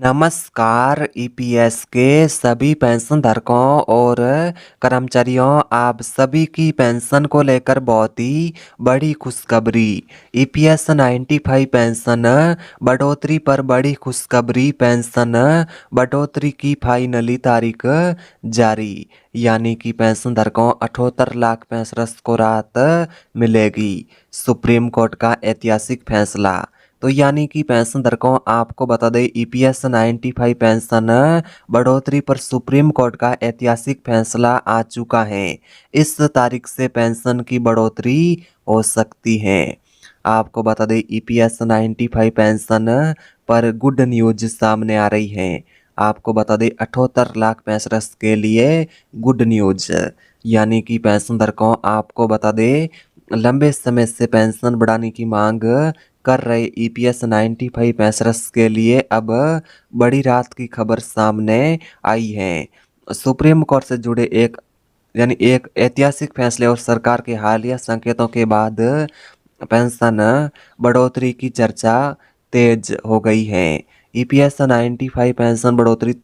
नमस्कार ईपीएस के सभी पेंशन धारकों और कर्मचारियों, आप सभी की पेंशन को लेकर बहुत ही बड़ी खुशखबरी। ईपीएस 95 पेंशन बढ़ोतरी पर बड़ी खुशखबरी। पेंशन बढ़ोतरी की फाइनली तारीख जारी, यानी कि पेंशन धारकों 78 लाख पेंशनर्स को राहत मिलेगी। सुप्रीम कोर्ट का ऐतिहासिक फैसला। तो यानी कि पेंशन धारकों, आपको बता दें ईपीएस 95 पेंशन बढ़ोतरी पर सुप्रीम कोर्ट का ऐतिहासिक फैसला आ चुका है। इस तारीख से पेंशन की बढ़ोतरी हो सकती है। आपको बता दें ईपीएस 95 पेंशन पर गुड न्यूज सामने आ रही है। आपको बता दें 78 लाख पेंशनर्स के लिए गुड न्यूज, यानी कि पेंशन धारकों, आपको बता दें लंबे समय से पेंशन बढ़ाने की मांग कर रहे ईपीएस 95 पेंशनर्स के लिए अब बड़ी राहत की खबर सामने आई है। सुप्रीम कोर्ट से जुड़े एक ऐतिहासिक फैसले और सरकार के हालिया संकेतों के बाद पेंशन बढ़ोतरी की चर्चा तेज हो गई है। ईपीएस 95 पेंशन बढ़ोतरी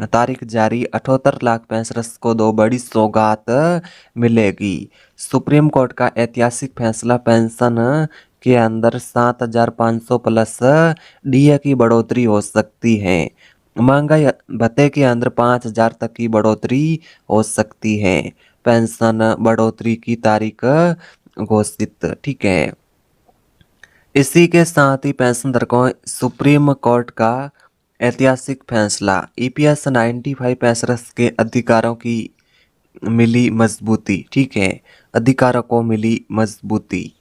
तारीख जारी, 78 लाख पेंशनर्स को दो बड़ी सौगात मिलेगी। सुप्रीम कोर्ट का ऐतिहासिक फैसला, पेंशन के अंदर 7,500 प्लस डीए की बढ़ोतरी हो सकती है। महंगाई भत्ते के अंदर 5,000 तक की बढ़ोतरी हो सकती है। पेंशन बढ़ोतरी की तारीख घोषित, ठीक है। इसी के साथ ही पेंशन धारकों, सुप्रीम कोर्ट का ऐतिहासिक फैसला, ईपीएस 95 पेंशनर्स के अधिकारों की मिली मजबूती, ठीक है। अधिकारों को मिली मजबूती।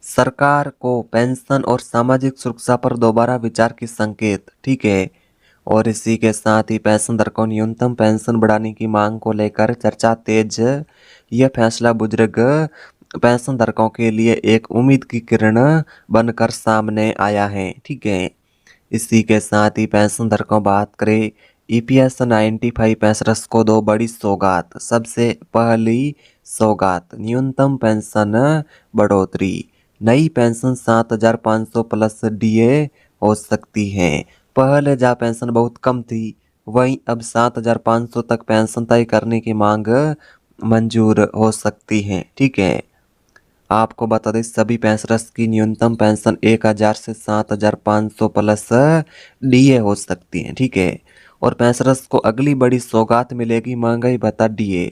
सरकार को पेंशन और सामाजिक सुरक्षा पर दोबारा विचार की संकेत, ठीक है। और इसी के साथ ही पेंशन धारकों, न्यूनतम पेंशन बढ़ाने की मांग को लेकर चर्चा तेज। यह फैसला बुजुर्ग पेंशन धारकों के लिए एक उम्मीद की किरण बनकर सामने आया है, ठीक है। इसी के साथ ही पेंशन धारकों, बात करें ईपीएस 95 पेंशनर्स को दो बड़ी सौगात। सबसे पहली सौगात, न्यूनतम पेंशन बढ़ोतरी। नई पेंशन 7,500 प्लस डीए हो सकती है। पहले जहाँ पेंशन बहुत कम थी, वहीं अब 7,500 तक पेंशन तय करने की मांग मंजूर हो सकती है, ठीक है। आपको बता दें सभी पेंशनर्स की न्यूनतम पेंशन 1,000 से 7,500 प्लस डीए हो सकती है, ठीक है। और पेंशनर्स को अगली बड़ी सौगात मिलेगी, महंगाई भत्ता डीए।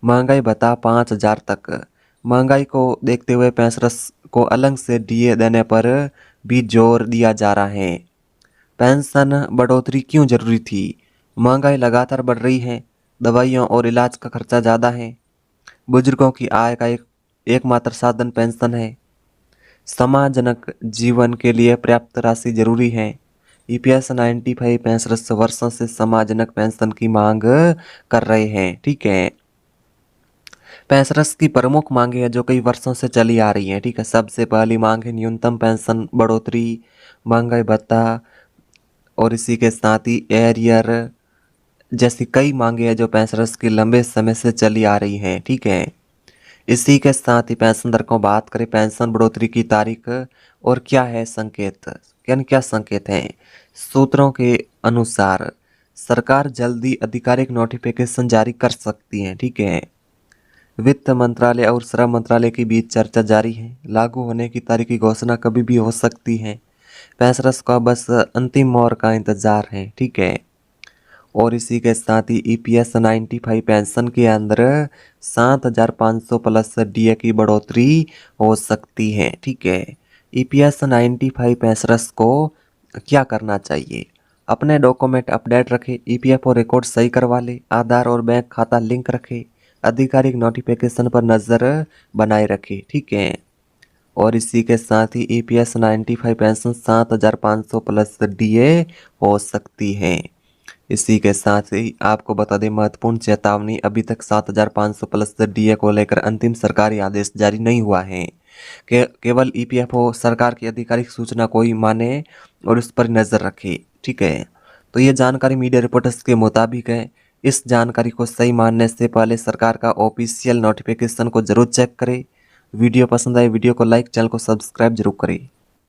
महंगाई भत्ता 5,000 तक। महंगाई को देखते हुए पेंशनर्स को अलग से डीए देने पर भी जोर दिया जा रहा है। पेंशन बढ़ोतरी क्यों जरूरी थी? महंगाई लगातार बढ़ रही है, दवाइयों और इलाज का खर्चा ज़्यादा है, बुजुर्गों की आय का एकमात्र साधन पेंशन है, सम्मानजनक जीवन के लिए पर्याप्त राशि जरूरी है। ईपीएस 95 पेंशनर्स वर्षों से सम्मानजनक पेंशन की मांग कर रहे हैं, ठीक है। पेंशनर्स की प्रमुख मांगे है जो कई वर्षों से चली आ रही है, ठीक है। सबसे पहली मांग है न्यूनतम पेंशन बढ़ोतरी, महंगाई भत्ता और इसी के साथ ही एरियर जैसी कई मांगे हैं जो पेंशनर्स की लंबे समय से चली आ रही हैं, ठीक है। इसी के साथ ही पेंशन दर को बात करें, पेंशन बढ़ोतरी की तारीख और क्या है संकेत, यानी क्या संकेत हैं। सूत्रों के अनुसार सरकार जल्दी आधिकारिक नोटिफिकेशन जारी कर सकती है, ठीक है। वित्त मंत्रालय और श्रम मंत्रालय के बीच चर्चा जारी है। लागू होने की तारीख की घोषणा कभी भी हो सकती है। पेंशनर्स का बस अंतिम मोहर का इंतजार है, ठीक है। और इसी के साथ ही ईपीएस 95 पेंशन के अंदर 7,500 प्लस डीए की बढ़ोतरी हो सकती है, ठीक है। ईपीएस 95 पेंशनर्स को क्या करना चाहिए? अपने डॉक्यूमेंट अपडेट रखें, ईपीएफओ रिकॉर्ड सही करवा ले, आधार और बैंक खाता लिंक रखें, आधिकारिक नोटिफिकेशन पर नज़र बनाए रखें, ठीक है। और इसी के साथ ही ईपीएस 95 पेंशन 7,500 प्लस डीए हो सकती है। इसी के साथ ही आपको बता दें महत्वपूर्ण चेतावनी, अभी तक 7,500 प्लस डीए को लेकर अंतिम सरकारी आदेश जारी नहीं हुआ है। केवल ईपीएफओ सरकार की आधिकारिक सूचना को ही माने और उस पर नज़र रखे, ठीक है। तो ये जानकारी मीडिया रिपोर्टर्स के मुताबिक है। इस जानकारी को सही मानने से पहले सरकार का ऑफिशियल नोटिफिकेशन को जरूर चेक करें। वीडियो पसंद आए वीडियो को लाइक, चैनल को सब्सक्राइब जरूर करें।